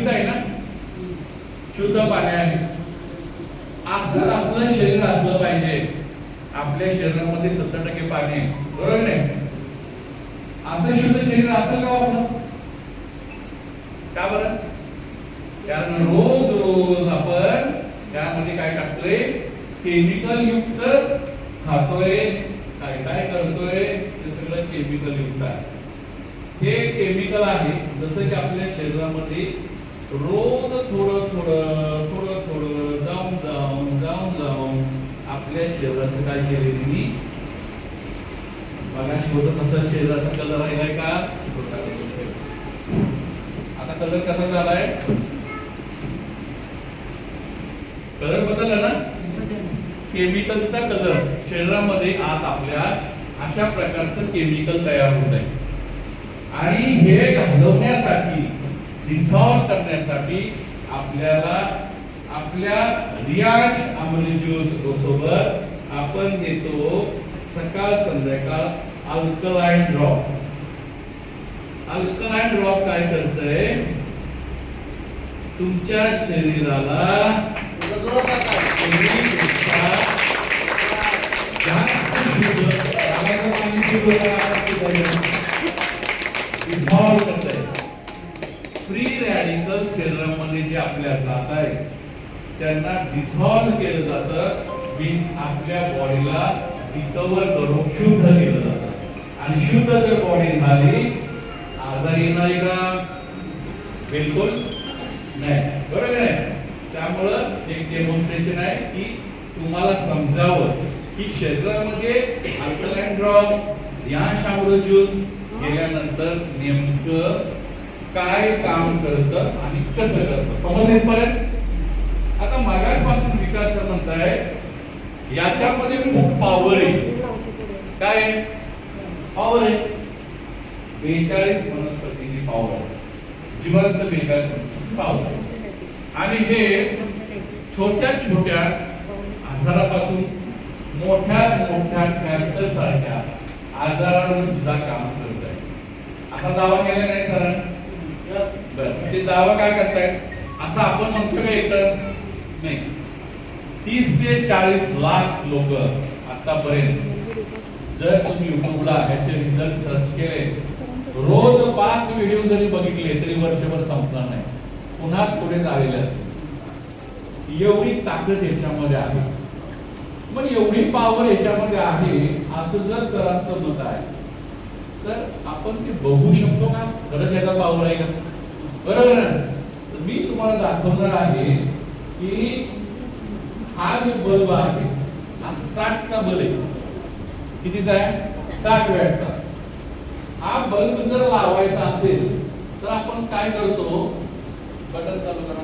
आहे ना, शुद्ध पाणी आहे. असं आपलं शरीर असलं पाहिजे. आपल्या शरीरामध्ये 70% पाणी आहे, बरोबर नाही? असं शुद्ध शरीर असेल का आपलं? का बरं? कारण रोज रोज आपण त्यामध्ये काय टाकतोय? केमिकल युक्त खातोय, काय काय करतोय, ते सगळं केमिकल युक्त आहे. हे केमिकल आहे जसं की आपल्या शरीरामध्ये रोज थोडं थोडं थोडं थोडं जाऊन जाऊन जाऊन जाऊन आपल्या शरीराचं काय केले तुम्ही बघा. शोधत कसं शरीराचा कलर राहिलाय का? आता कलर कसा झालाय? कलर बदलला ना, केमिकलचा कलर शरीरामध्ये आत आपल्या अशा प्रकारचं केमिकल तयार होत आहे. आणि हे घालवण्यासाठी, डिझॉल्व करण्यासाठी आपल्याला आपल्या रियाज आम्ल ज्यूस सोबत आपण देतो सकाळ संध्याकाळ अल्कलाइन ड्रॉप. अल्कलाइन ड्रॉप काय करतंय? तुमच्या शरीराला डिझॉल्व करतंय. फ्री रॅडिकल शरीरामध्ये जे आपल्या जात आहे त्यांना डिझॉल्व केलं जातं. मीन्स आपल्या बॉडीला रिकवर करून शुद्ध केलं जातं. आणि शुद्ध जर बॉडी झाली आजारी नाही का? बिलकुल नाही, बरोबर आहे. त्यामुळं एक डेमॉन्स्ट्रेशन आहे की तुम्हाला समजावं की शरीरामध्ये अल्कलाइन ड्रॉप या शामरो ज्यूस गेल्यानंतर नेमकं काय काम करतं आणि कसं करतं, समजलं पर्यंत? आता मागासपासून विकास म्हणताय याच्यामध्ये खूप पॉवर आहे. काय पॉवर आहे? 42 वनस्पतीची पॉवर आहे, जिवंत 42 वनस्पती पॉवर. आणि हे छोट्या छोट्या आजारापासून मोठ्या मोठ्या कॅन्सर सारख्या आजारांवर सुद्धा काम करत आहे. असा दावा केला नाही सर? ते दावा काय करतायत असं आपण म्हणतो का? एकतर नाही, 30 ते 40 लाख लोक आतापर्यंत जर तुम्ही युट्यूबला ह्याचे रिझल्ट सर्च केले, रोज 5 व्हिडिओ जरी बघितले तरी वर्षभर संपणार नाही, पुन्हा थोडे झालेले असते. एवढी ताकद याच्यामध्ये आहे. मग एवढी पॉवर याच्यामध्ये आहे असं जर सरांचं मत आहे तर आपण ते बघू शकतो का? खरंच याचा पॉवर आहे का? बरोबर ना? मी तुम्हाला दाखवणार आहे की हा जो बल्ब आहे हा 60 चा बल्ब आहे. कितीचा आहे? 60 वॅटचा. हा बल्ब जर लावायचा असेल तर आपण काय करतो? बटन चालू करा.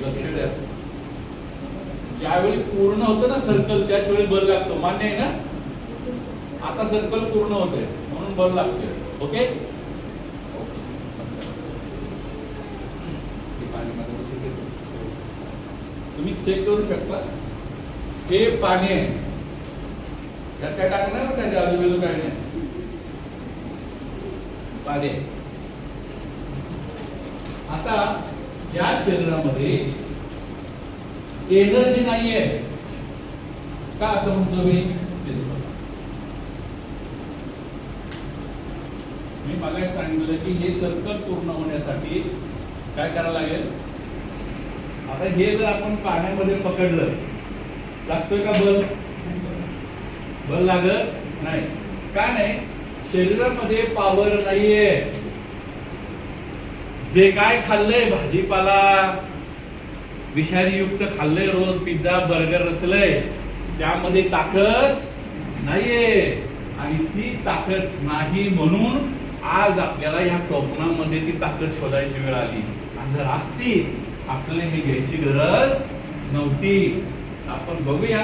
लक्ष द्या. ज्यावेळी पूर्ण होतं ना सर्कल त्याच वेळी बल्ब लागतो, मान्य आहे ना? आता सर्कल पूर्ण होते म्हणून बल्ब लागते. ओके, तुम्ही चेक करू शकता. हे पाणी आहे, त्यात काय टाकणार ना, त्याच्या आजूबाजू काय नाही, पाणी. आता या शरीरामध्ये एनर्जी नाहीये का असं म्हणतो मी? मी मला सांगितलं की हे सर्कल पूर्ण होण्यासाठी काय करायला लागेल? आता हे जर आपण पाण्यामध्ये पकडलं, लागतोय का बल? बल लागत नाही. का नाही? शरीरामध्ये पॉवर नाहीये. जे काय खाल्लंय भाजीपाला विषारी युक्त खाल्लंय, रोज पिझ्झा बर्गर रचलंय, त्यामध्ये ताकद नाहीये. आणि ती ताकद नाही म्हणून आज आपल्याला या टोपणामध्ये ती ताकद शोधायची वेळ आली. आणि जर असती आपल्याला हे घ्यायची गरज नव्हती. आपण बघूया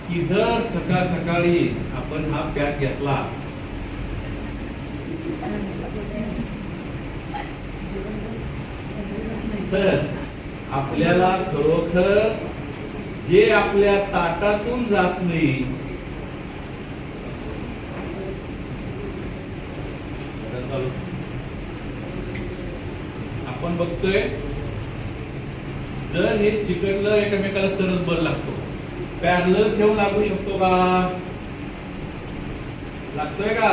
की जर सकाळ सकाळी आपण हा पॅक घेतला तर आपल्याला खरोखर जे आपल्या ताटातून जात नाही बल आपण बघतोय, जर हे चिकटलं एकमेकाला तरच बल लागतो. पॅरलल ठेवून लागू शकतो का? लागतोय का?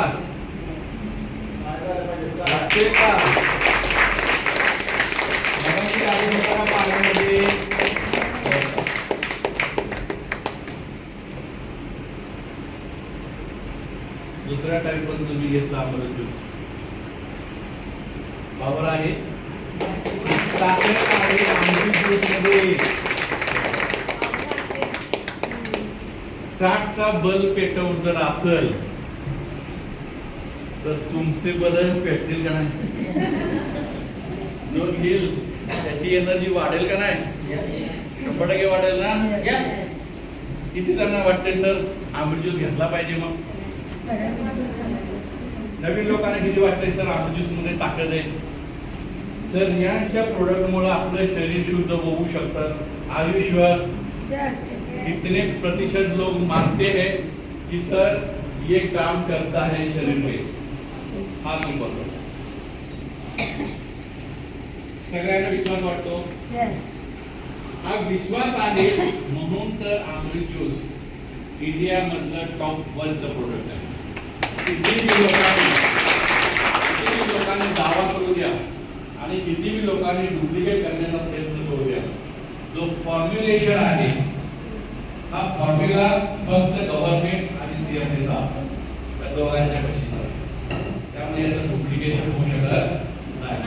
लागतोय का? मगाशी लागू होता का पाण्यामध्ये? दुसऱ्या टाईप पण तुम्ही घेतला अमृत ज्यूस. बरोबर आहे. साखर आहे अमृत ज्यूस मध्ये. 60चा बल पेटवून जर असेल तर तुमचे बल पेटतील का नाही? जो घेईल त्याची एनर्जी वाढेल का नाही? 100% वाढेल ना? किती जणांना वाटते सर अमृत ज्यूस घेतला पाहिजे? मग नवीन लोकांना किती वाटते सर अमृत ज्यूस मध्ये ताकद आहे? सर या प्रोडक्ट मुळे आपलं शरीर शुद्ध होऊ शकतं. आयुष्यभर कितने प्रतिशत लोग मानते हैं कि सर ये काम करता है शरीर में? हाथ ऊपर करो. सगळ्यांना विश्वास वाटतो? हा विश्वास आहे म्हणून तर अमृत ज्यूस इंडिया मधलं टॉप 1चं प्रोडक्ट आहे. किती लोकांनी दावा करू द्या आणि किती लोकांनी डुप्लिकेट करण्याचा प्रयत्न करू द्या, जो फॉर्म्युलेशन आहे हा फॉर्म्युला फक्त गव्हर्नमेंट आणि सीएमएचा असतो. त्या दोघांच्या कशीचा. त्यामुळे याचं डुप्लिकेशन होऊ शकत नाही.